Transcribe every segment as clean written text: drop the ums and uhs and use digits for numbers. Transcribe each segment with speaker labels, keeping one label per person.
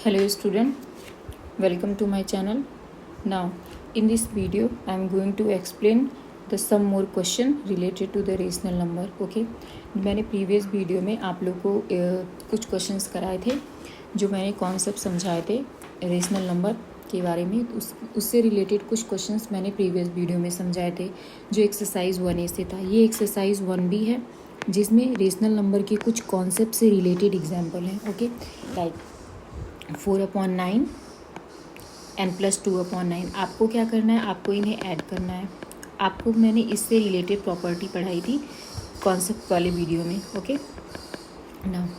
Speaker 1: Hello student, welcome to my channel. Now in this video I am going to explain the some more question related to the rational number. Okay, मैंने previous video में आप लोग को कुछ questions कराए थे जो मैंने कॉन्सेप्ट समझाए थे रेशनल नंबर के बारे में। उससे रिलेटेड कुछ क्वेश्चंस मैंने प्रीवियस वीडियो में समझाए थे जो एक्सरसाइज 1A से था। ये एक्सरसाइज 1B है जिसमें रेशनल नंबर के कुछ कॉन्सेप्ट से रिलेटेड एग्जाम्पल हैं। Okay, like 4/9 n + 2/9। आपको क्या करना है, आपको इन्हें ऐड करना है। आपको मैंने इससे रिलेटेड प्रॉपर्टी पढ़ाई थी कॉन्सेप्ट वाले वीडियो में। ओके ना,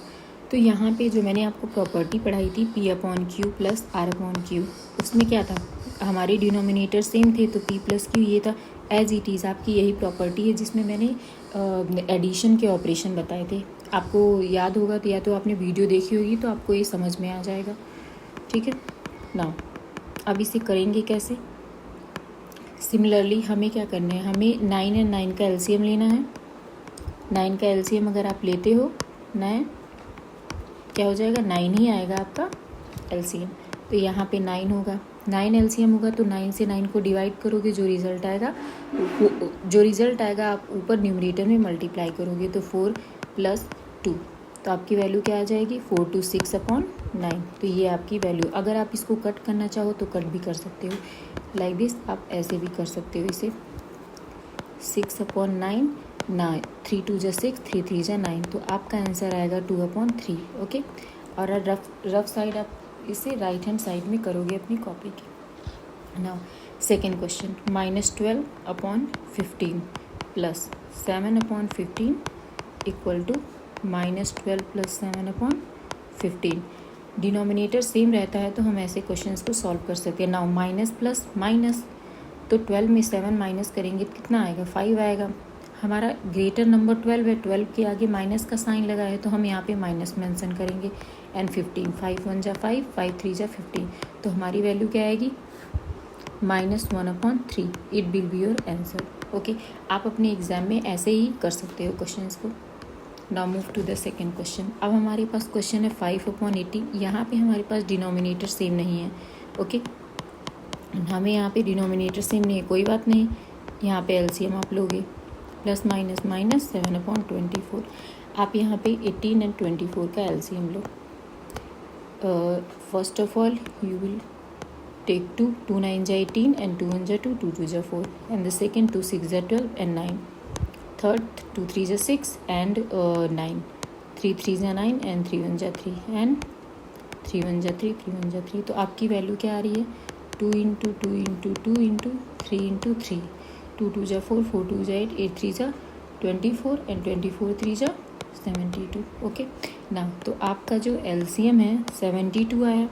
Speaker 1: तो यहाँ पे जो मैंने आपको प्रॉपर्टी पढ़ाई थी P/Q + R/Q, उसमें क्या था, हमारे डिनोमिनेटर सेम थे तो P + Q ये था। एज इट इज़ आपकी यही प्रॉपर्टी है जिसमें मैंने एडिशन के ऑपरेशन बताए थे। आपको याद होगा तो या तो आपने वीडियो देखी होगी तो आपको ये समझ में आ जाएगा। ठीक है ना, अब इसे करेंगे कैसे। सिमिलरली हमें क्या करना है, हमें 9 और 9 का एलसीएम लेना है। 9 का एलसीएम अगर आप लेते हो 9, क्या हो जाएगा, 9 ही आएगा आपका एलसीएम। तो यहाँ पे 9 होगा, 9 एलसीएम होगा तो 9 से 9 को डिवाइड करोगे, जो रिज़ल्ट आएगा आप ऊपर न्यूमरेटर में मल्टीप्लाई करोगे तो 4 + 2, तो आपकी वैल्यू क्या आ जाएगी 426/9। तो ये आपकी वैल्यू, अगर आप इसको कट करना चाहो तो कट भी कर सकते हो लाइक दिस, आप ऐसे भी कर सकते हो इसे 6/9 9, 3 2 = 6, 3 3 = 9, तो आपका आंसर आएगा 2/3। ओके, और रफ साइड आप इसे राइट हैंड साइड में करोगे अपनी कॉपी की। Now second question, -12/15 + 7/15 = -12 + 7/15। Denominator same रहता है तो हम ऐसे क्वेश्चंस को सॉल्व कर सकते हैं। नाउ माइनस प्लस माइनस, तो 12 में 7 माइनस करेंगे तो कितना आएगा, 5 आएगा। हमारा ग्रेटर नंबर 12 है, 12 के आगे माइनस का साइन लगा है तो हम यहाँ पे माइनस मेंशन करेंगे। एंड 15, 5 1 = 5, 5 3 = 15, तो हमारी वैल्यू क्या आएगी -1/3। It will be your answer. Okay, आप अपने एग्जाम में ऐसे ही कर सकते हो क्वेश्चंस को। Now move to the second question. अब हमारे पास क्वेश्चन है 5/80। यहाँ पे हमारे पास डिनोमिनेटर सेम नहीं है। ओके, हमें यहाँ पे डिनोमिनेटर सेम नहीं है, कोई बात नहीं, यहाँ पे एलसीएम आप लोगे +- -7/24। आप यहाँ पे 18 और 24 का LCM low. First of all you will take 2, 2 9 = 18 and 2 1 = 2, 2 2 = 4, and the second 2 6 = 12 and 9, third 2 3 = 6 and 9, 3 3 = 9 and 3 1 = 3 and 3 1 = 3, 3 1 = 3। तो आपकी वैल्यू क्या आ रही है 2 × 2 × 2 × 3 × 3, 2 2 = 4, 4 2 = 8, 8 3 = 24 and 24 3 = 72। ओके ना, तो आपका जो एलसीएम है 72 आया।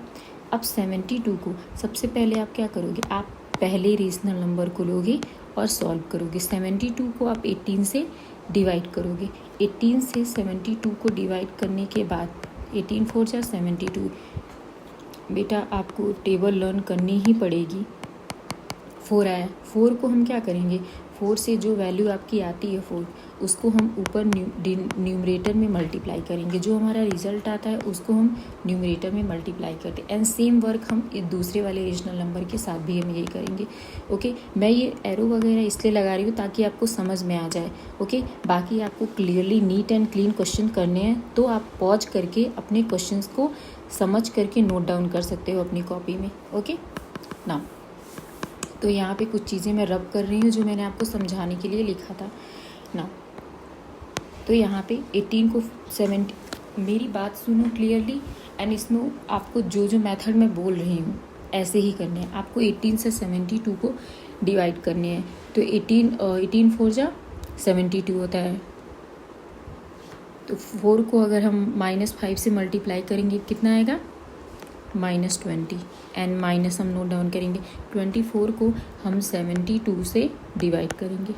Speaker 1: अब 72 को सबसे पहले आप क्या करोगे, आप पहले रेशनल नंबर को लोगे और सॉल्व करोगे। 72 को आप 18 से डिवाइड करोगे। 18 से 72 को डिवाइड करने के बाद 18 4 = 72। बेटा आपको टेबल लर्न करनी ही पड़ेगी। 4 आया, 4 को हम क्या करेंगे, 4 से जो वैल्यू आपकी आती है 4, उसको हम ऊपर न्यूमरेटर में मल्टीप्लाई करेंगे। जो हमारा रिजल्ट आता है उसको हम न्यूमरेटर में मल्टीप्लाई करते हैं। एंड सेम वर्क हम दूसरे वाले रेशनल नंबर के साथ भी हम यही करेंगे। ओके, मैं ये एरो वगैरह इसलिए लगा रही हूँ ताकि आपको समझ में आ जाए। ओके, बाकी आपको clearly neat and clean question करने हैं तो आप पॉज करके अपने क्वेश्चंस को समझ करके नोट डाउन कर सकते हो अपनी कॉपी में। ओके ना, तो यहाँ पे कुछ चीज़ें मैं रब कर रही हूँ जो मैंने आपको समझाने के लिए लिखा था ना। तो यहाँ पे 18 को 70, मेरी बात सुनो क्लियरली, एंड इसमें आपको जो जो मेथड मैं बोल रही हूँ ऐसे ही करने हैं। आपको 18 से 72 को डिवाइड करने हैं। तो 18 4 = 72 होता है। तो 4 को अगर हम -5 से मल्टीप्लाई करेंगे कितना आएगा -20, एंड माइनस हम नोट डाउन करेंगे। 24 को हम 72 से डिवाइड करेंगे।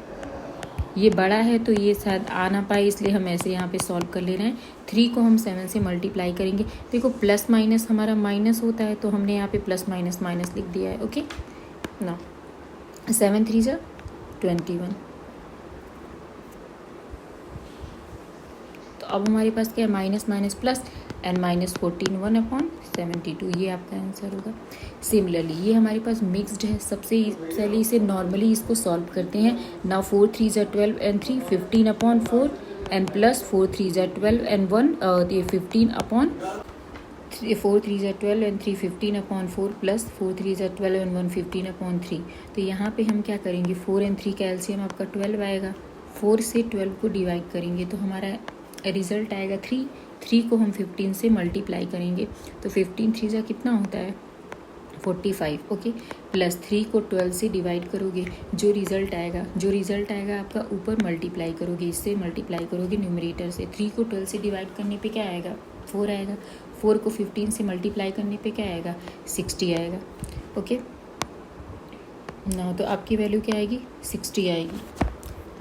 Speaker 1: ये बड़ा है तो ये शायद आ ना पाए, इसलिए हम ऐसे यहाँ पे सॉल्व कर ले रहे हैं। 3 को हम 7 से मल्टीप्लाई करेंगे। देखो प्लस माइनस हमारा माइनस होता है तो हमने यहाँ पे प्लस माइनस माइनस लिख दिया है। ओके ना, 7 3 = 21। तो अब हमारे पास क्या है, माइनस माइनस प्लस, एंड -14 1/72, ये आपका आंसर होगा। सिमिलरली ये हमारे पास मिक्स्ड है, सबसे पहले इसे नॉर्मली इसको सॉल्व करते हैं। नाउ 4 3 ज़ा 12 एंड 3 15/4 एंड प्लस 4 3 ज़ा 12 एंड 1 ये 4 3 ज़ा 12 एंड 3 15/4 प्लस 4 3 ज़ा 12 एंड 1 15/3। तो यहाँ पे हम क्या करेंगे, 4 एंड 3 का एलसीएम आपका 12 आएगा। 4 से 12 को डिवाइड करेंगे तो हमारा रिजल्ट आएगा 3। 3 को हम 15 से मल्टीप्लाई करेंगे तो 15 3 ज़ा कितना होता है 45, ओके। प्लस 3 को 12 से डिवाइड करोगे, जो रिजल्ट आएगा आपका ऊपर मल्टीप्लाई करोगे, इससे मल्टीप्लाई करोगे न्यूमरेटर से। 3 को 12 से डिवाइड करने पे क्या आएगा 4 आएगा। 4 को 15 से मल्टीप्लाई करने पे क्या आएगा 60 आएगा, ओके ना। तो आपकी वैल्यू क्या आएगी 60 आएगी।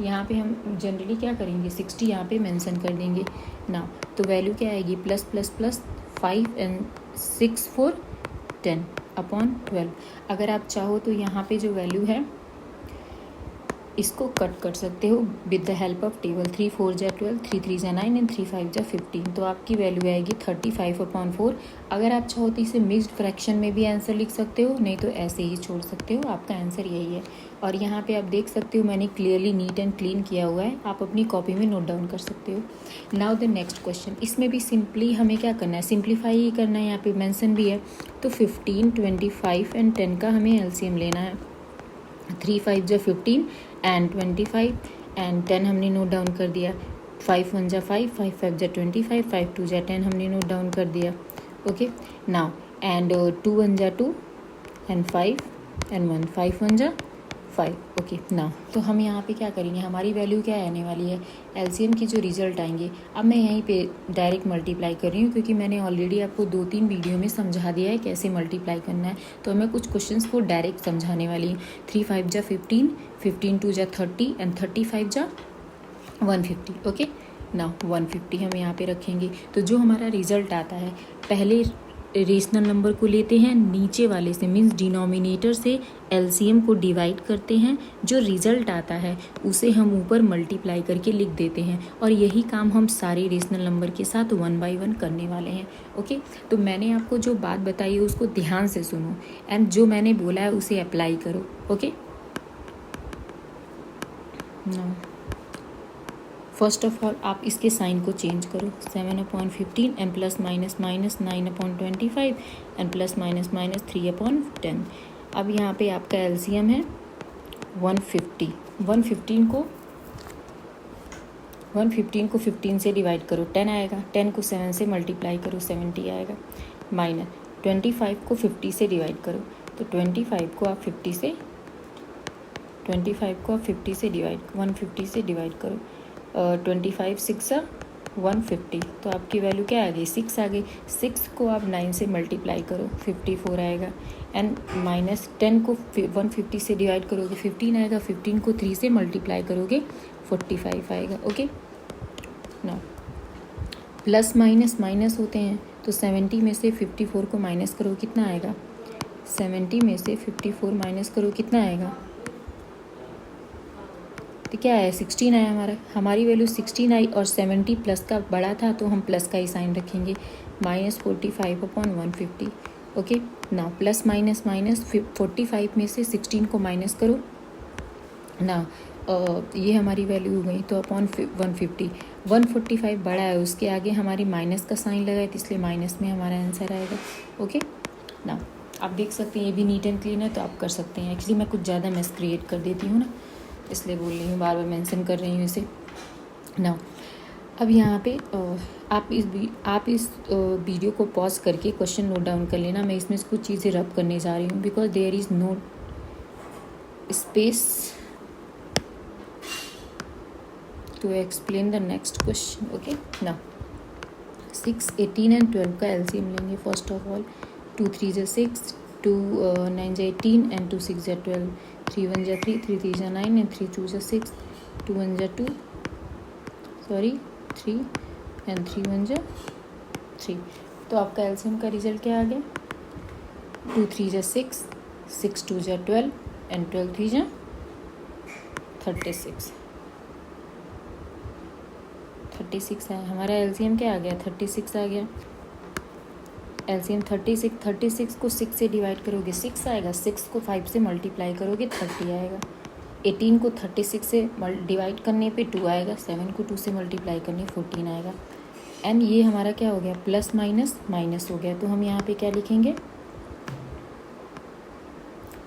Speaker 1: यहाँ पे हम जनरली क्या करेंगे 60 यहाँ पे मेंशन कर देंगे ना। तो वैल्यू क्या आएगी प्लस प्लस प्लस 5 एंड 6 4 10/12। अगर आप चाहो तो यहाँ पे जो वैल्यू है इसको कट कर सकते हो with the help of table. 3 4 ज़ा 12, 3 3 ज़ा 9 एंड 3 5 ज़ा 15। तो आपकी वैल्यू आएगी 35/4। अगर आप चाहो तो इसे मिक्स्ड फ्रैक्शन में भी आंसर लिख सकते हो, नहीं तो ऐसे ही छोड़ सकते हो, आपका आंसर यही है। और यहाँ पे आप देख सकते हो मैंने क्लियरली नीट एंड क्लीन किया हुआ है, आप अपनी कॉपी में नोट डाउन कर सकते हो। नाउ द नेक्स्ट क्वेश्चन, इसमें भी सिंपली हमें क्या करना है सिंप्लीफाई ही करना है, यहाँ पे मेंशन भी है। तो 15 25 एंड 10 का हमें एलसीएम लेना है। 3 5 ज़ा 15 एंड 25 एंड 10 हमने नोट डाउन कर दिया। 5 1 ज़ा 5, 5 5 ज़ा 25, 5 2 ज़ा 10 हमने नोट डाउन कर दिया, ओके नाउ। एंड 2 1 ज़ा 2 एंड 5 एंड 1 5 1 ज़ा 5, ओके नाउ। तो हम यहाँ पे क्या करेंगे, हमारी वैल्यू क्या आने वाली है एलसीएम की जो रिजल्ट आएंगे। अब मैं यहीं पे डायरेक्ट मल्टीप्लाई कर रही हूँ क्योंकि मैंने ऑलरेडी आपको 2-3 वीडियो में समझा दिया है कैसे मल्टीप्लाई करना है। तो मैं कुछ क्वेश्चंस को डायरेक्ट समझाने वाली हूँ। 3 5 ज़ा 15, 15 2 ज़ा 30 एंड 35 ज़ा 150, ओके नाउ 150 हम यहाँ पे रखेंगे। तो जो हमारा रिजल्ट आता है पहले रेशनल नंबर को लेते हैं नीचे वाले से, मीन्स डिनोमिनेटर से एलसीएम को डिवाइड करते हैं, जो रिजल्ट आता है उसे हम ऊपर मल्टीप्लाई करके लिख देते हैं। और यही काम हम सारे रेशनल नंबर के साथ 1 बाय 1 करने वाले हैं, ओके। तो मैंने आपको जो बात बताई है उसको ध्यान से सुनो एंड जो मैंने बोला है उसे अप्लाई करो, ओके। फर्स्ट ऑफ ऑल आप इसके साइन को चेंज करो। 7/15 and plus minus minus 9/25 and plus minus minus 3/10। अब यहाँ पे आपका एलसीएम है 150। 115 को 15 से डिवाइड करो 10 आएगा। 10 को 7 से मल्टीप्लाई करो 70 आएगा। माइनस 25 को 50 से डिवाइड करो तो 25 को आप 50 से डिवाइड 150 से डिवाइड करो। 25 6 150, तो आपकी वैल्यू क्या आ गई 6 आ गई। 6 को आप 9 से मल्टीप्लाई करो 54 आएगा। एंड माइनस 10 को 150 से डिवाइड करोगे 15 आएगा। 15 को 3 से मल्टीप्लाई करोगे 45 आएगा, ओके ना। प्लस माइनस माइनस होते हैं तो 70 में से 54 को माइनस करो कितना आएगा। 70 में से 54 माइनस करो कितना आएगा, तो क्या है 16 आया हमारी वैल्यू 16 आई। और 70 प्लस का बड़ा था तो हम प्लस का ही साइन रखेंगे। -45/150, ओके ना। प्लस माइनस माइनस 45 में से 16 को माइनस करो ना, ये हमारी वैल्यू हो गई तो अपॉन 150। 145 बड़ा है उसके आगे हमारी माइनस का साइन लगा है तो इसलिए माइनस में हमारा आंसर आएगा, ओके ना। आप देख सकते हैं ये भी नीट एंड क्लीन है तो आप कर सकते हैं। एक्चुअली मैं कुछ ज़्यादा मैथ्स क्रिएट कर देती हूँ ना, इसलिए बोल रही हूँ, बार बार मेंशन कर रही हूँ इसे ना। अब यहाँ पे आप इस वीडियो को पॉज करके क्वेश्चन नोट डाउन कर लेना। मैं इसमें कुछ चीज़ें रब करने जा रही हूँ because there is no space to explain the next question, okay ना। 6 18 एंड 12 का एलसीएम लेंगे। फर्स्ट ऑफ ऑल 2 3 ज़ा 6, 2 9 ज़ा 18 एंड 2 6 ज़ा 12, 3 1 ज़ा 3, 3 3 ज़ा 9 एंड 3 2 ज़ा 6, 2 1 ज़ा 2 3 एंड 3 1 ज़ा 3। तो आपका एलसीएम का रिजल्ट क्या आ गया 2 3 ज़ा 6, 6 2 ज़ा 12 एंड 12 3 ज़ा 36 आया। हमारा एलसीएम क्या आ गया 36 आ गया। एलसीएम 36 को 6 से डिवाइड करोगे 6 आएगा, 6 को 5 से मल्टीप्लाई करोगे 30 आएगा, 18 को 36 से डिवाइड करने पे 2 आएगा, 7 को 2 से मल्टीप्लाई करने 14 आएगा। एंड ये हमारा क्या हो गया, प्लस माइनस माइनस हो गया, तो हम यहाँ पे क्या लिखेंगे,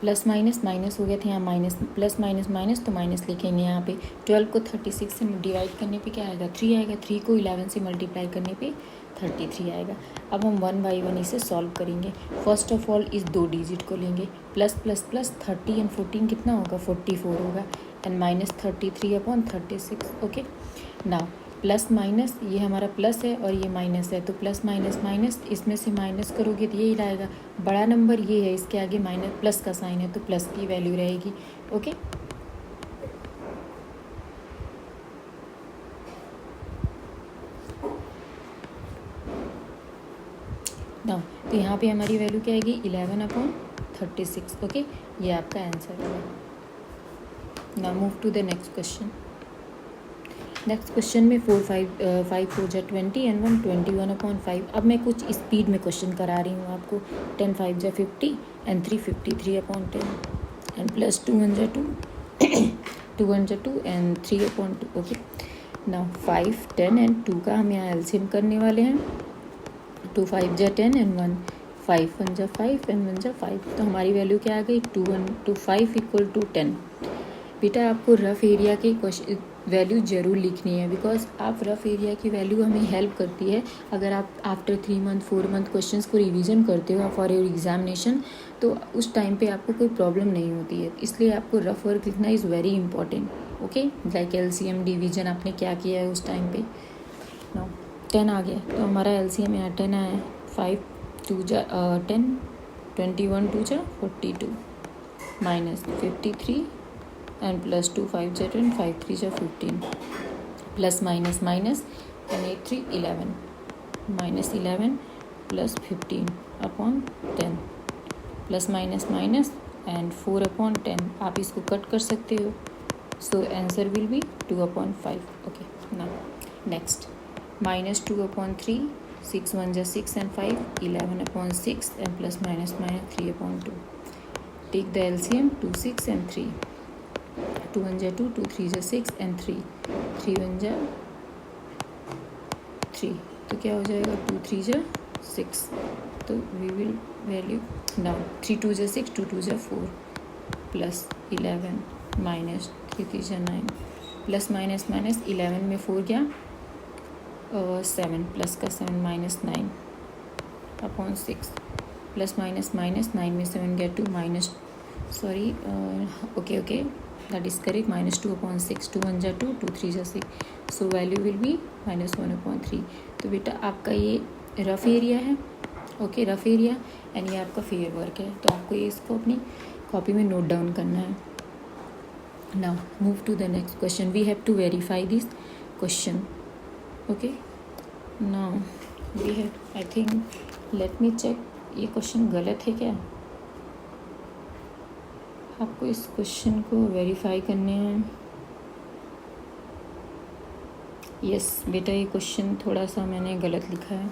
Speaker 1: प्लस माइनस माइनस हो गया था, यहाँ माइनस प्लस माइनस माइनस तो माइनस लिखेंगे यहाँ पे। 12 को 36 से डिवाइड करने पे क्या आएगा, 3 आएगा, 3 को 11 से मल्टीप्लाई करने पे 33 आएगा। अब हम 1 बाई 1 इसे सॉल्व करेंगे। फर्स्ट ऑफ ऑल इस 2 डिजिट को लेंगे, प्लस प्लस प्लस 30 एंड 14 कितना होगा, 44 होगा, and minus 33/36। Okay, now plus minus, ये हमारा प्लस है और ये माइनस है, तो प्लस माइनस माइनस, इसमें से माइनस करोगे तो यही आएगा। बड़ा नंबर ये है, इसके आगे माइनस प्लस का साइन है, तो प्लस की वैल्यू रहेगी। ओके, ना तो यहाँ पे हमारी वैल्यू क्या आएगी, 11/36। ओके, ये आपका आंसर होगा। Now move to the next question. Next question में 5 4 जा 20 एंड 1 21/5। अब मैं कुछ स्पीड में क्वेश्चन करा रही हूँ आपको। 10 5 जा 50 एंड 3 53/10 एंड प्लस 2 1 जा 2 2 1 जा 2 एंड 3/2। ओके, नाउ 5 10 एंड 2 का हम यहाँ एलसीएम करने वाले हैं। 2 5 जा 10 एंड 1 5 1 जा 5 एंड 1 जा 5, तो हमारी वैल्यू क्या आ गई, 2 1 2 5 इक्वल टू 10। बेटा आपको रफ़ एरिया की वैल्यू ज़रूर लिखनी है, बिकॉज आप रफ़ एरिया की वैल्यू हमें हेल्प करती है। अगर आप आफ्टर 3 मंथ 4 मंथ क्वेश्चंस को रिवीजन करते हो फॉर योर एग्जामिनेशन, तो उस टाइम पे आपको कोई प्रॉब्लम नहीं होती है। इसलिए आपको रफ़ वर्क लिखना is very important. Okay, like LCM division आपने क्या किया है उस टाइम पे। नो 10 आ गया, तो हमारा एलसीएम यहाँ 10 आया है। 5 2 जा 10 21 2 जा 42 माइनस 53 एंड प्लस 2 5 जा 10 5 3 जा 15 plus minus minus and 8 3 11 minus 11 plus 15/10 plus minus minus and 4/10। आप इसको कट कर सकते हो, so answer will be 2/5। Okay, now next minus 2/3 6 1 जा 6 and 5 11/6 and plus minus minus 3/2। Take the LCM 2 6 and 3। 2 1 जा 2 2 3 जा 6 एंड 3 3 1 जा 3, तो क्या हो जाएगा 2 3 जा 6, तो वी विल वैल्यू नाउ 3 2 जा 6 2 2 जा 4 प्लस 11 माइनस 3 3 जा 9 प्लस माइनस माइनस 11 में 4 गया 7 प्लस का 7 माइनस 9/6 प्लस माइनस माइनस 9 में 7 गया 2 minus sorry okay that is correct, minus 2/6 2 1 जा 2 2 3 जा 6, so value will be minus 1/3। तो बेटा आपका ये रफ़ एरिया है। ओके, रफ़ एरिया एंड ये आपका फेयर वर्क है, तो आपको ये इसको अपनी कॉपी में नोट डाउन करना है। Now move to the next question. We have to verify this question. Okay, now we have, I think, let me check, ये क्वेश्चन गलत है क्या। आपको इस क्वेश्चन को वेरीफाई करने हैं। यस बेटा, ये क्वेश्चन थोड़ा सा मैंने गलत लिखा है।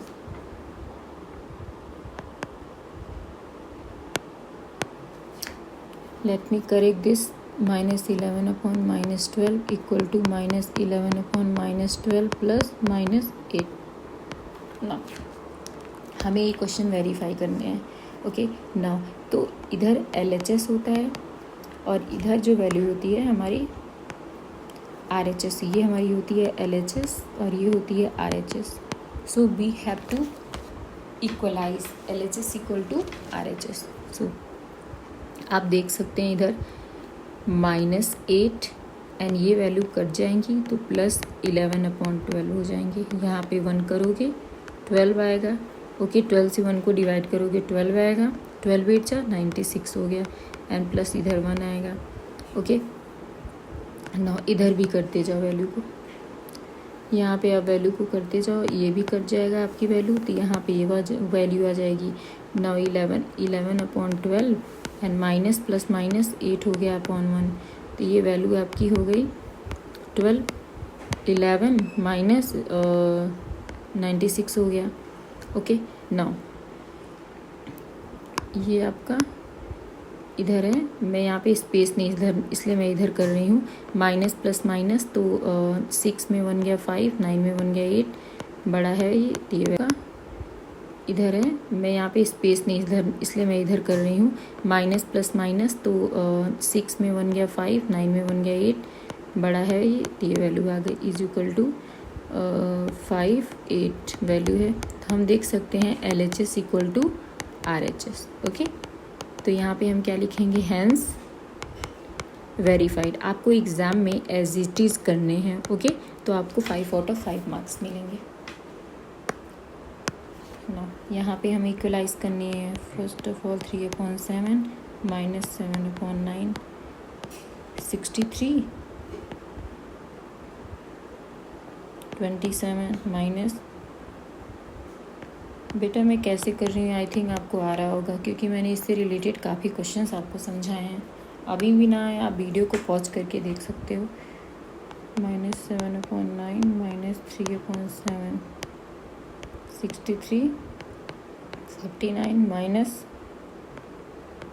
Speaker 1: Let me correct this. -11/-12 equal to -11/-12 plus -8। ना, हमें ये क्वेश्चन वेरीफाई करने हैं। ओके, ना तो इधर LHS होता है और इधर जो वैल्यू होती है हमारी RHS, ये हमारी होती है LHS और ये होती है RHS। So we have to equalize LHS equal to RHS। So आप देख सकते हैं इधर -8 एंड ये वैल्यू कट जाएंगी तो प्लस 11/12 हो जाएंगे। यहाँ पे 1 करोगे 12 आएगा। ओके, 12 से 1 को डिवाइड करोगे 12 आएगा। 12 8 जा 96 हो गया एंड प्लस इधर 1 आएगा। ओके, ना इधर भी करते जाओ वैल्यू को, यहाँ पे आप वैल्यू को करते जाओ, ये भी कट जाएगा आपकी वैल्यू, तो यहाँ पे ये वैल्यू आ जाएगी। Now 11/12 and minus plus minus 8 हो गया /1, तो ये वैल्यू आपकी हो गई 12 11 माइनस 96 हो गया। ओके, नाउ ये आपका इधर है, मैं यहाँ पे स्पेस नहीं इधर, इसलिए मैं इधर कर रही हूँ। माइनस प्लस माइनस, तो 6 में 1 गया 5, 9 में 1 गया 8, बड़ा है ये का इधर है, मैं यहाँ पे स्पेस नहीं इधर, इसलिए मैं इधर कर रही हूँ। माइनस प्लस माइनस, तो 6 में 1 गया 5, 9 में 1 गया 8, बड़ा है ये वैल्यू आ गई, इज इक्वल टू 5 8 वैल्यू है। तो हम देख सकते हैं LHS equal to RHS। Okay, तो यहाँ पे हम क्या लिखेंगे, हैंस वेरीफाइड। आपको एग्ज़ाम में एज इट इज़ करने हैं। ओके, तो आपको 5 आउट ऑफ 5 मार्क्स मिलेंगे ना। यहाँ पे हम इक्वलाइज करनी है। First of all 3/7 minus 7/9 63 27 minus, बेटा मैं कैसे कर रही हूँ आई थिंक आपको आ रहा होगा, क्योंकि मैंने इससे रिलेटेड काफ़ी क्वेश्चंस आपको समझाए हैं। अभी भी ना आए आप वीडियो को पॉज करके देख सकते हो। Minus 7/9 minus 3/7 63 49 minus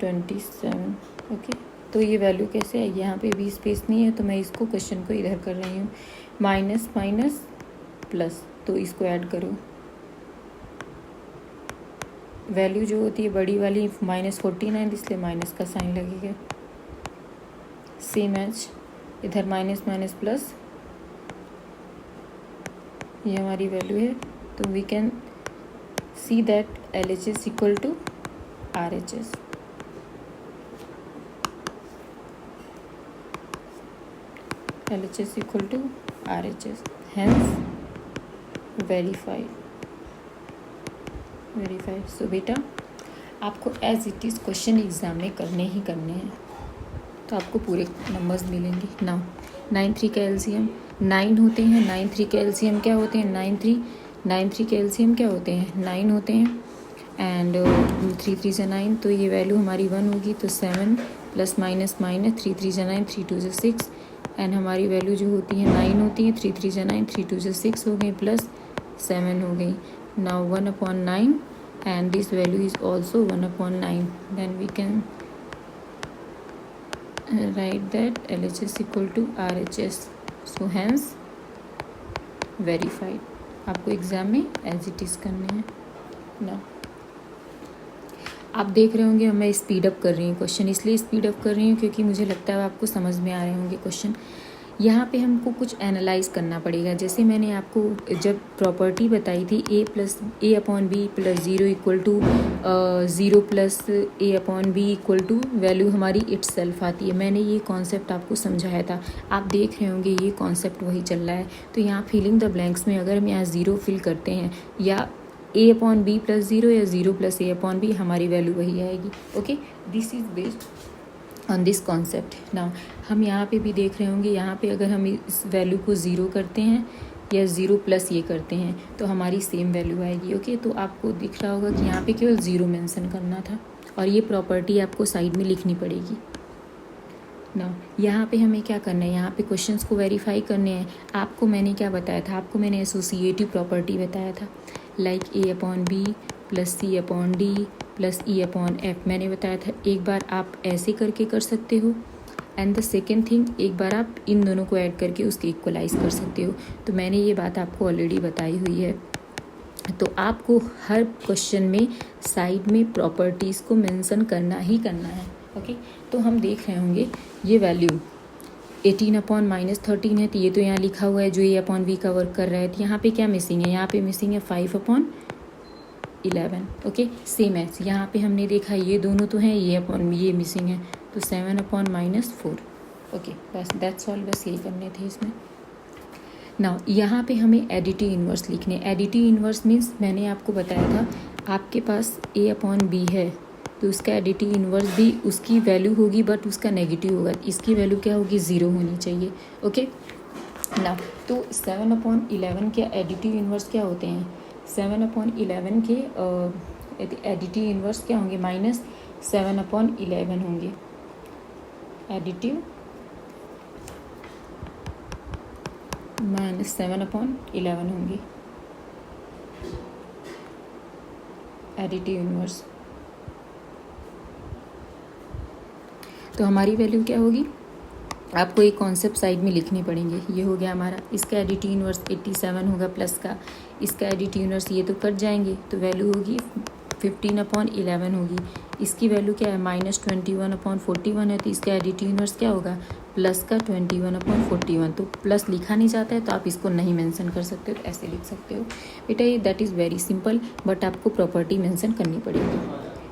Speaker 1: 27। ओके, तो ये वैल्यू कैसे है, यहाँ पे भी स्पेस नहीं है तो मैं इसको क्वेश्चन को इधर कर रही हूँ। माइनस माइनस प्लस, तो इसको ऐड करो। वैल्यू जो होती है बड़ी वाली -49, इसलिए माइनस का साइन लगेगा। सेम एज इधर माइनस माइनस प्लस, ये हमारी वैल्यू है। तो we can see that LHS equal to RHS। LHS equal to RHS, hence verified. So बेटा आपको as it is question exam में करने ही करने हैं, तो आपको पूरे नंबर्स मिलेंगे। नाउ 9 3 का LCM 9 होते हैं। 9 3 का LCM क्या होते हैं, 9 3 के LCM क्या होते हैं, 9 होते हैं। एंड 3 3 से 9, तो ये वैल्यू हमारी 1 होगी। तो 7 प्लस माइनस माइनस 3 3 से 9 3 2 से 6, एंड हमारी वैल्यू जो होती है 9 होती है। 3 3 से 9 3 2 से 6 हो गई, प्लस 7 हो गई। Now 1/9 and this value is also 1/9, then we can write that LHS equal to RHS, so hence verified। आपको एग्ज़ाम में एज इट इज़ करने हैं ना। आप देख रहे होंगे मैं स्पीड अप कर रही हूँ क्वेश्चन, इसलिए स्पीड अप कर रही हूँ क्योंकि मुझे लगता है आपको समझ में आ रहे होंगे क्वेश्चन। यहाँ पे हमको कुछ एनालाइज करना पड़ेगा। जैसे मैंने आपको जब प्रॉपर्टी बताई थी A/B plus 0 equal to 0 plus A/B equal to value हमारी इटसेल्फ आती है। मैंने ये कॉन्सेप्ट आपको समझाया था, आप देख रहे होंगे ये कॉन्सेप्ट वही चल रहा है। तो यहाँ फिलिंग द ब्लैंक्स में अगर हम यहाँ 0 फिल करते हैं या A/B प्लस 0 या 0 प्लस A/B, हमारी वैल्यू वही आएगी। Okay, this is based on this concept. Now हम यहाँ पे भी देख रहे होंगे, यहाँ पे अगर हम इस वैल्यू को 0 करते हैं या 0 प्लस ये करते हैं तो हमारी सेम वैल्यू आएगी। ओके, तो आपको दिख रहा होगा कि यहाँ पे केवल 0 मेंशन करना था और ये प्रॉपर्टी आपको साइड में लिखनी पड़ेगी। ना यहाँ पे हमें क्या करना है, यहाँ पे क्वेश्चंस को वेरीफाई करने हैं। आपको मैंने क्या बताया था, आपको मैंने एसोसिएटिव प्रॉपर्टी बताया था, like A/B plus C/D plus E/F मैंने बताया था। एक बार आप ऐसे करके कर सकते हो, एंड द सेकेंड थिंग, एक बार आप इन दोनों को ऐड करके उसके इक्वलाइज कर सकते हो। तो मैंने ये बात आपको ऑलरेडी बताई हुई है। तो आपको हर क्वेश्चन में साइड में प्रॉपर्टीज़ को मेंशन करना ही करना है। ओके, तो हम देख रहे होंगे ये वैल्यू 18/-13 है, तो ये तो यहाँ लिखा हुआ है जो A/B का वर्क कर रहा है। तो यहाँ पे क्या मिसिंग है, यहाँ पे मिसिंग है 5/11। ओके, सेम है यहाँ पे हमने देखा ये दोनों तो हैं, ये मिसिंग है, तो 7/-4। ओके, बस दैट्स ऑल, बस यही करने थे इसमें। नाउ यहाँ पे हमें एडिटिव इन्वर्स लिखने। एडिटिव इन्वर्स मीन्स मैंने आपको बताया था, आपके पास A/B है तो उसका एडिटिव इन्वर्स भी उसकी वैल्यू होगी बट उसका नेगेटिव होगा। इसकी वैल्यू क्या होगी, 0 होनी चाहिए। ओके, नाउ तो 7/11 के एडिटिव इन्वर्स क्या होते हैं, 7/11 के एडिटिव इन्वर्स क्या होंगे, -7/11 होंगे। एडिटिव -7/11 होंगे एडिटिव इन्वर्स। तो हमारी वैल्यू क्या होगी, आपको एक कॉन्सेप्ट साइड में लिखने पड़ेंगे। ये हो गया हमारा, इसका एडिटिव इनवर्स 87 होगा प्लस का, इसका एडिटिव इनवर्स ये तो कट जाएंगे, तो वैल्यू होगी 15/11 होगी। इसकी वैल्यू क्या है, -21/41 है, तो इसका एडिटिव इनवर्स क्या होगा, प्लस का 21/41। तो प्लस लिखा नहीं जाता है तो आप इसको नहीं मेंशन कर सकते हो, तो ऐसे लिख सकते हो बेटा। ये that is very simple, but आपको प्रॉपर्टी मेंशन करनी पड़ेगी।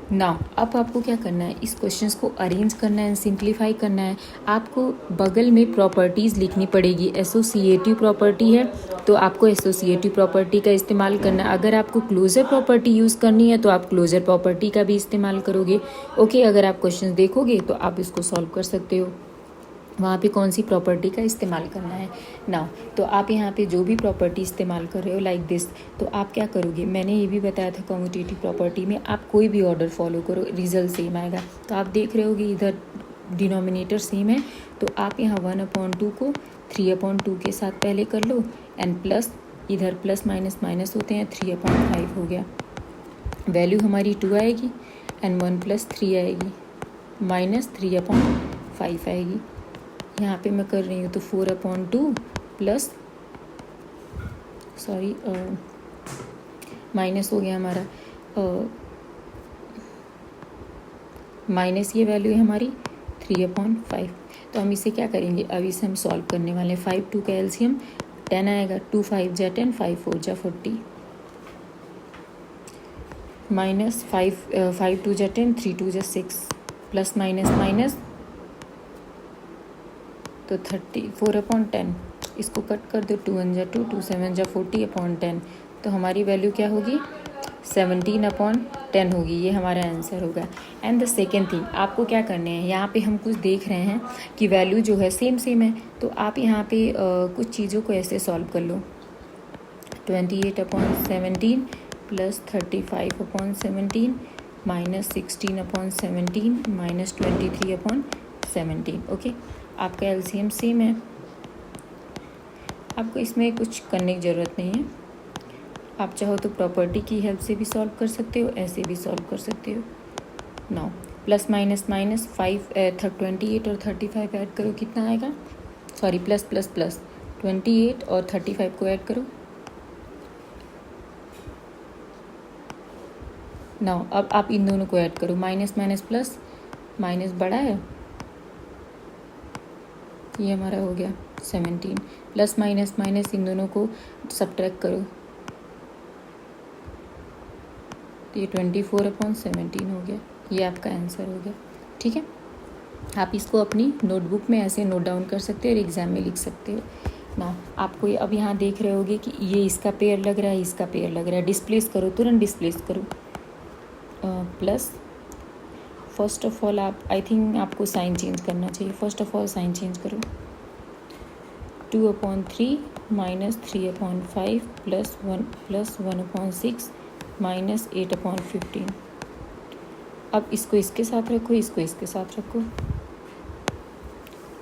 Speaker 1: नाउ अब आपको क्या करना है, इस क्वेश्चंस को अरेंज करना है, सिंप्लीफाई करना है। आपको बगल में प्रॉपर्टीज़ लिखनी पड़ेगी। एसोसिएटिव प्रॉपर्टी है तो आपको एसोसिएटिव प्रॉपर्टी का इस्तेमाल करना है। अगर आपको क्लोजर प्रॉपर्टी यूज़ करनी है तो आप क्लोजर प्रॉपर्टी का भी इस्तेमाल करोगे। ओके, अगर आप क्वेश्चन देखोगे तो आप इसको सॉल्व कर सकते हो, वहाँ पे कौन सी प्रॉपर्टी का इस्तेमाल करना है। नाउ तो आप यहाँ पे जो भी प्रॉपर्टी इस्तेमाल कर रहे हो लाइक दिस, तो आप क्या करोगे, मैंने ये भी बताया था कम्यूटेटिव प्रॉपर्टी में आप कोई भी ऑर्डर फॉलो करो, रिजल्ट सेम आएगा। तो आप देख रहे हो कि इधर डिनोमिनेटर सेम है, तो आप यहाँ 1/2 को 3/2 के साथ पहले कर लो, एंड प्लस इधर प्लस माइनस माइनस होते हैं, 3/5 हो गया। वैल्यू हमारी 2 आएगी, एंड 1 + 3 आएगी, -3/5 आएगी। यहाँ पे मैं कर रही हूँ तो 4/2 प्लस सॉरी माइनस हो गया हमारा, माइनस ये वैल्यू है हमारी 3/5। तो हम इसे क्या करेंगे, अभी इसे हम सॉल्व करने वाले हैं। 5 2 का एलसीएम 10 आएगा, 2 5 जा 10, 5 4 जा 40, माइनस 5 2 जा 10, 3 2 जा 6, प्लस माइनस माइनस तो 34/10, इसको कट कर दो, 2 1 जा 2, 2 7 जा 40/10, तो हमारी वैल्यू क्या होगी, 17/10 होगी। ये हमारा आंसर होगा। एंड द सेकेंड थिंग आपको क्या करने हैं, यहाँ पे हम कुछ देख रहे हैं कि वैल्यू जो है सेम सेम है, तो आप यहाँ पे कुछ चीज़ों को ऐसे सॉल्व कर लो। 28/17 प्लस 35/17 माइनस 16/17 माइनस 23/17। ओके, आपका एलसीएम सेम है, आपको इसमें कुछ करने की ज़रूरत नहीं है। आप चाहो तो प्रॉपर्टी की हेल्प से भी सॉल्व कर सकते हो, ऐसे भी सॉल्व कर सकते हो। नाउ प्लस माइनस माइनस 28 और 35 ऐड करो, कितना आएगा, सॉरी प्लस प्लस प्लस 28 और 35 को ऐड करो। नाउ अब आप इन दोनों को ऐड करो, माइनस माइनस प्लस, माइनस बड़ा है, ये हमारा हो गया 17, प्लस माइनस माइनस इन दोनों को सब्ट्रैक्ट करो, तो ये 24/17 हो गया। ये आपका आंसर हो गया। ठीक है, आप इसको अपनी नोटबुक में ऐसे नोट डाउन कर सकते हो और एग्ज़ाम में लिख सकते हो ना। आपको अब यहाँ देख रहे होगे कि ये इसका पेयर लग रहा है, इसका पेयर लग रहा है, डिस्प्लेस करो, तुरंत डिस्प्लेस करो। प्लस फर्स्ट ऑफ ऑल आप आई थिंक आपको साइन चेंज करना चाहिए, first of all sign change करो। 2/3 माइनस 3/5 प्लस 1/6 माइनस 8/15। अब इसको इसके साथ रखो, इसको इसके साथ रखो।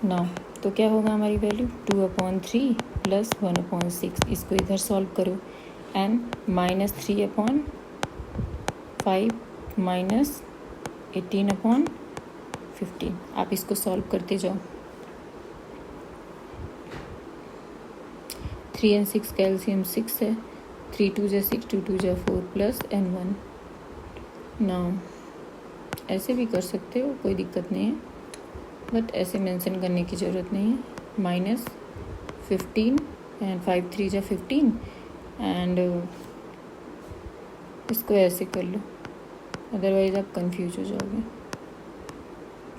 Speaker 1: नाउ तो क्या होगा हमारी वैल्यू, 2/3 प्लस 1/6, इसको इधर सॉल्व करो, एंड माइनस 3/5 माइनस 18/15। आप इसको सॉल्व करते जाओ। 3 और 6 का एलसीएम 6 है, 3 2 जा 6, 2 2 जा 4 प्लस n1। नाउ ऐसे भी कर सकते हो, कोई दिक्कत नहीं है, बट ऐसे मेंशन करने की ज़रूरत नहीं है। माइनस 15 एंड 5 3 जा 15, एंड इसको ऐसे कर लो, अदरवाइज आप कंफ्यूज हो जाओगे।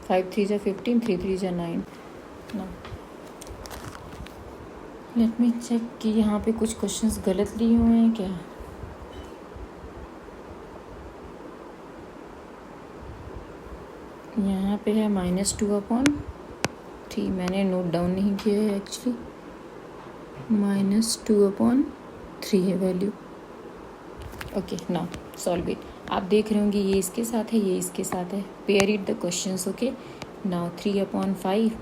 Speaker 1: 5 3 जा 15, 3 3 जा 9। ना लेट मी चेक कि यहाँ पे कुछ क्वेश्चंस गलत लिए हुए हैं क्या। यहाँ पे है -2/3, मैंने नोट डाउन नहीं किया है एक्चुअली, -2/3 है value. Okay, now solve it. आप देख रहे होंगे ये इसके साथ है, ये इसके साथ है, pair it the questions. Okay, now 3/5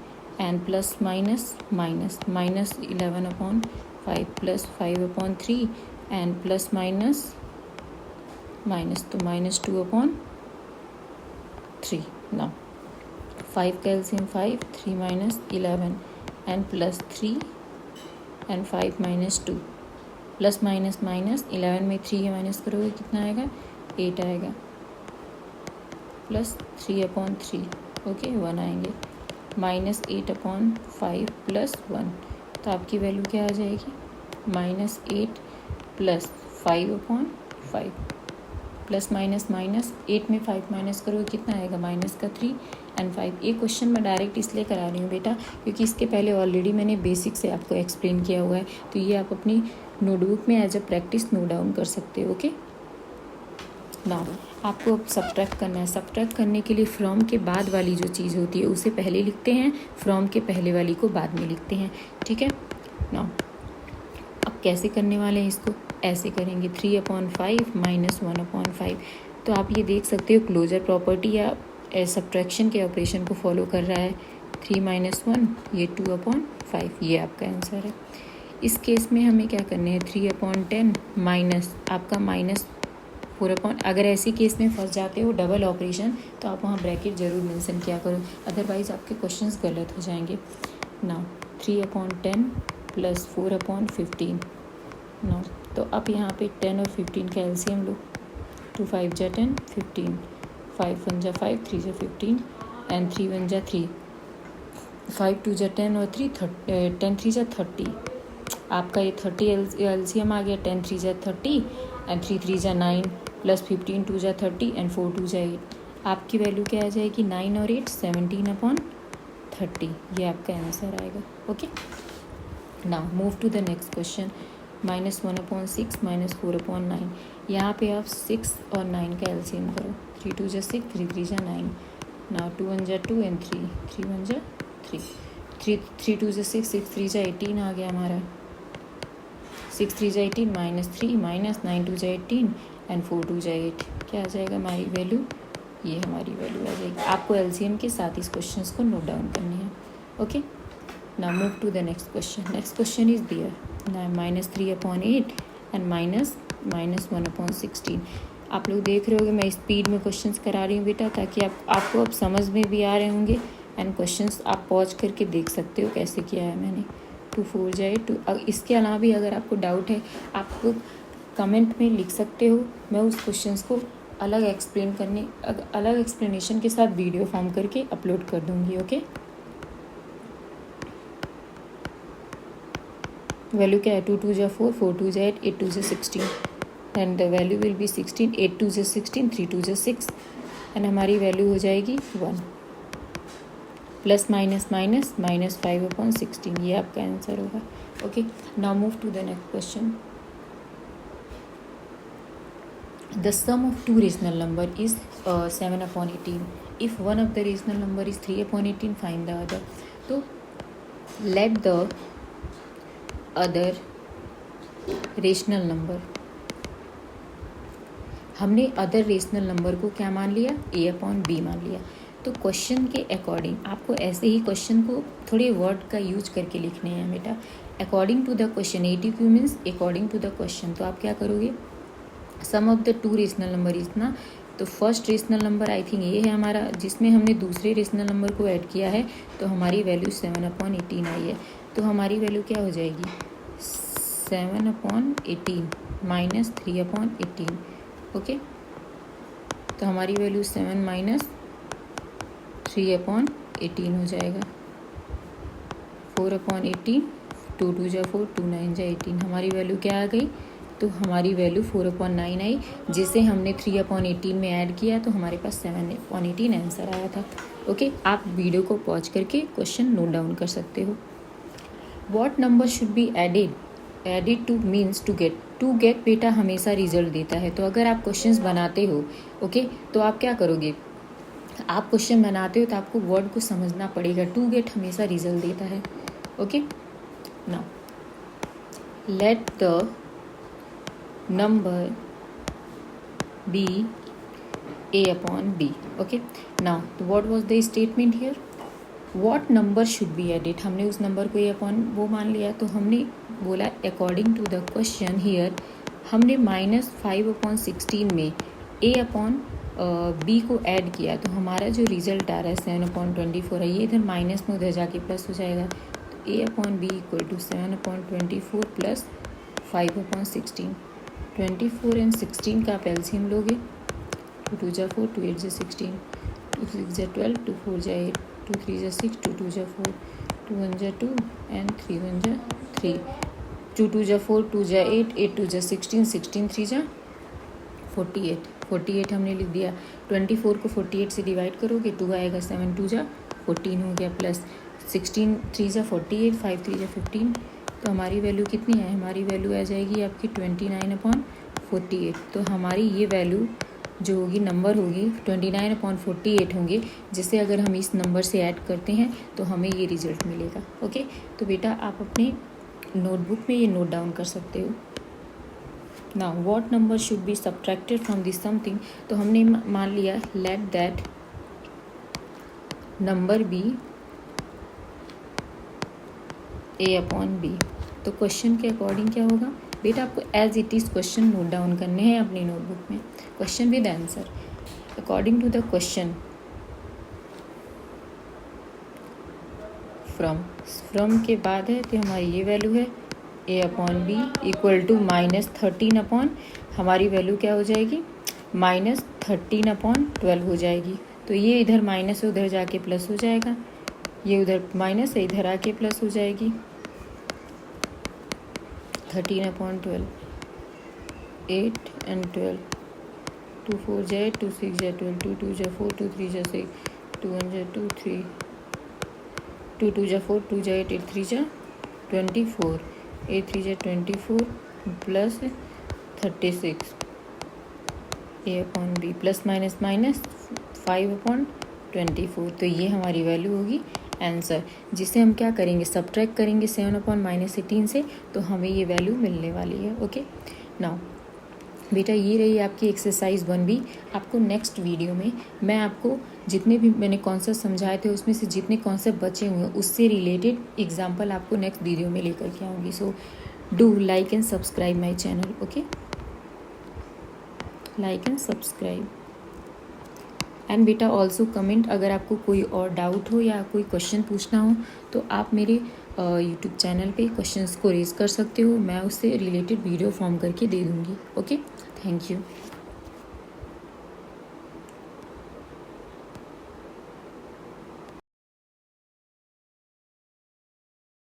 Speaker 1: and plus minus minus minus 11/5 plus 5/3 and plus minus minus, तो -2/3। नाउ 5 का LCM 5, 3 minus 11 and plus 3 and 5 minus 2, plus minus minus 11 में 3 माइनस करोगे कितना आएगा, 8 आएगा, प्लस 3/3 ओके 1 आएंगे, माइनस 8/5 प्लस 1, तो आपकी वैल्यू क्या आ जाएगी, -8 प्लस 5/5, प्लस माइनस माइनस 8 में 5 माइनस करोगे कितना आएगा, -3 एंड 5। ये क्वेश्चन मैं डायरेक्ट इसलिए करा रही हूँ बेटा क्योंकि इसके पहले ऑलरेडी मैंने बेसिक से आपको एक्सप्लेन किया हुआ है, तो ये आप अपनी नोटबुक में as a practice note down कर सकते हो। ओके, नाउ आपको अब सब्ट्रैक्ट करना है। सब्ट्रैक्ट करने के लिए फ्रॉम के बाद वाली जो चीज़ होती है उसे पहले लिखते हैं, फ्रॉम के पहले वाली को बाद में लिखते हैं, ठीक है। नाउ अब कैसे करने वाले हैं इसको, ऐसे करेंगे 3/5 माइनस 1/5। तो आप ये देख सकते हो क्लोजर प्रॉपर्टी या सब्ट्रैक्शन के ऑपरेशन को फॉलो कर रहा है। 3 माइनस 1 ये 2/5, ये आपका आंसर है। इस केस में हमें क्या करने हैं, 3/10 माइनस आपका -4, अगर ऐसी केस में फंस जाते हो डबल ऑपरेशन तो आप वहाँ ब्रैकेट ज़रूर मेंशन किया करो, अदरवाइज़ आपके क्वेश्चंस गलत हो जाएंगे। Now 3/10 plus 4/15। नाउ तो अब यहाँ पे 10 और 15 का एलसीएम लो, 2 5 जा 10, 15, 5 1 जा 5, 3 जा 15 एंड 3 1 जा 3, 5 2 जा 10 और 3 10 3 जा 30। आपका ये 30 एलसीएम आ गया, 10 3 जा 30 एंड 3 3 जा 9 प्लस 15 2 जा 30 एंड 4 2 जा 8। आपकी वैल्यू क्या आ जाएगी, 9 और 8 17/30, ये आपका आंसर आएगा। Okay, now move to the next question. -1/6 minus 4/9। यहाँ पे आप 6 और 9 का एलसीएम करो, 3 2 जा 6, 3 3 जा 9। नाउ 2 1 जा 2 एंड 3 3 1 जा 3, 3 2 जा 6, 6 3 जा 18 आ गया हमारा, 6 3 जा 18 -3 माइनस 9 2 जा 18 एंड 4 2 जा 8। क्या आ जाएगा हमारी वैल्यू, ये हमारी वैल्यू आ जाएगी। आपको एलसीएम के साथ इस क्वेश्चंस को नोट डाउन करनी है। Okay, now move to the next question. Next question is there -3/8 and -1/16। आप लोग देख रहे होगे मैं स्पीड में क्वेश्चंस करा रही हूँ बेटा, ताकि आपको अब समझ में भी आ रहे होंगे एंड क्वेश्चंस आप पॉज करके देख सकते हो कैसे किया है मैंने। 2 4 जा 8। इसके अलावा भी अगर आपको डाउट है आप कमेंट में लिख सकते हो, मैं उस क्वेश्चंस को अलग एक्सप्लेनेशन के साथ वीडियो फॉर्म करके अपलोड कर दूँगी। ओके, वैल्यू क्या है, 2 2 जा 4, 4 2 जा 8, 8 2 जा 16 and the value will be 16, 8 2 जा 16, 3 2 जा 6 एंड हमारी वैल्यू हो जाएगी 1, प्लस माइनस माइनस -5/16, ये आपका आंसर होगा। Okay, now move to the next question. The sum of two rational number is 7/18। If one of the rational number is 3/18, find the other. तो let the other rational number, हमने other rational number को क्या मान लिया, a/b मान लिया। तो question के अकॉर्डिंग आपको ऐसे ही क्वेश्चन को थोड़े वर्ड का यूज करके लिखने हैं बेटा। According to the question, ATQ means according to the question. तो आप क्या करोगे, sum of the two rational number इतना, तो first rational number I think ये है हमारा, जिसमें हमने दूसरे रेशनल नंबर को ऐड किया है, तो हमारी वैल्यू 7/18 आई है। तो हमारी वैल्यू क्या हो जाएगी, 7/18 माइनस 3/18। ओके, तो हमारी वैल्यू 7 माइनस 3/18 हो जाएगा, 4/18, 2 2 जा 4, 2 9 जा 18। हमारी वैल्यू क्या आ गई, तो हमारी वैल्यू 4/9 आई, जिसे हमने 3/18 में ऐड किया तो हमारे पास 7/18 आंसर आया था। ओके, आप वीडियो को पॉज करके क्वेश्चन नोट डाउन कर सकते हो। What number should be added to means to get बेटा हमेशा रिजल्ट देता है। तो अगर आप क्वेश्चंस बनाते हो, ओके, तो आप क्या करोगे, आप क्वेश्चन बनाते हो तो आपको वर्ड को समझना पड़ेगा। टू गेट हमेशा रिजल्ट देता है। Okay, now let the number be a/b। Okay, now what was the statement here, what number should be added. हमने उस नंबर को a/वो मान लिया, तो हमने बोला according to the question here हमने -5/16 में बी को ऐड किया तो हमारा जो रिजल्ट आ रहा है 7/24 है, ये इधर माइनस में उधर जाके प्लस हो जाएगा। तो a/b equal to 7/24 plus 5/16। 24 and 16 का आप एलसीएम लोगे, 2 2 जा 4, 2 8 जा 16, 2 6 जा 12, 2 4 जा 8, 2 3 जा 6, 2 2 जा 4, 2 1 जा 2 एंड 3 1 जा 3, 2 2 जा 4, 2 जा 8, 8 2 जा 16, 16 3 जा 48, 48 हमने लिख दिया। 24 को 48 से डिवाइड करोगे 2 आएगा, 7 2 जा 14 हो गया, प्लस 16 3 जा 48, 5 3 जा 15। तो हमारी वैल्यू कितनी है, हमारी वैल्यू आ जाएगी आपकी 29/48। तो हमारी ये वैल्यू जो होगी नंबर होगी 29/48 होंगे, जिसे अगर हम इस नंबर से ऐड करते हैं तो हमें ये रिजल्ट मिलेगा। ओके, तो बेटा आप अपने नोटबुक में ये नोट डाउन कर सकते हो। Now what number should be subtracted from this something. तो हमने मान लिया let that number be a/b। तो क्वेश्चन के अकॉर्डिंग क्या होगा बेटा, आपको as it is question note down करने हैं अपनी नोटबुक में, question with answer according to the question. From के बाद है तो हमारी ये वैल्यू है a/b इक्वल टू -13 हमारी वैल्यू क्या हो जाएगी, -13/12 हो जाएगी। तो ये इधर माइनस है उधर जाके प्लस हो जाएगा, ये उधर माइनस है इधर आके प्लस हो जाएगी। 13/12, 8 and 12, 2 4 जा 8, 2 6 जा 12, 2 2 जा 4, 2 3 जा 6, 2 1 जा 2 3, 2 2 जा 4, 2 जा 8, 8 3 जा 24, 8 3 जा 24 plus 36 a/b plus minus minus 5/24। तो ये हमारी वैल्यू होगी आंसर, जिसे हम क्या करेंगे सब्ट्रैक्ट करेंगे 7/-18 से, तो हमें ये वैल्यू मिलने वाली है। ओके, नाउ बेटा ये रही आपकी एक्सरसाइज 1B। आपको नेक्स्ट वीडियो में मैं आपको जितने भी मैंने कॉन्सेप्ट समझाए थे उसमें से जितने कॉन्सेप्ट बचे हुए हैं उससे रिलेटेड एग्जाम्पल आपको नेक्स्ट वीडियो में लेकर के आऊँगी। So do like and subscribe my channel. Okay, like and subscribe and बेटा ऑल्सो कमेंट, अगर आपको कोई और डाउट हो या कोई क्वेश्चन पूछना हो तो आप मेरे यूट्यूब चैनल पे क्वेश्चंस को रेज कर सकते हो, मैं उससे रिलेटेड वीडियो फॉर्म करके दे दूँगी। Okay, thank you.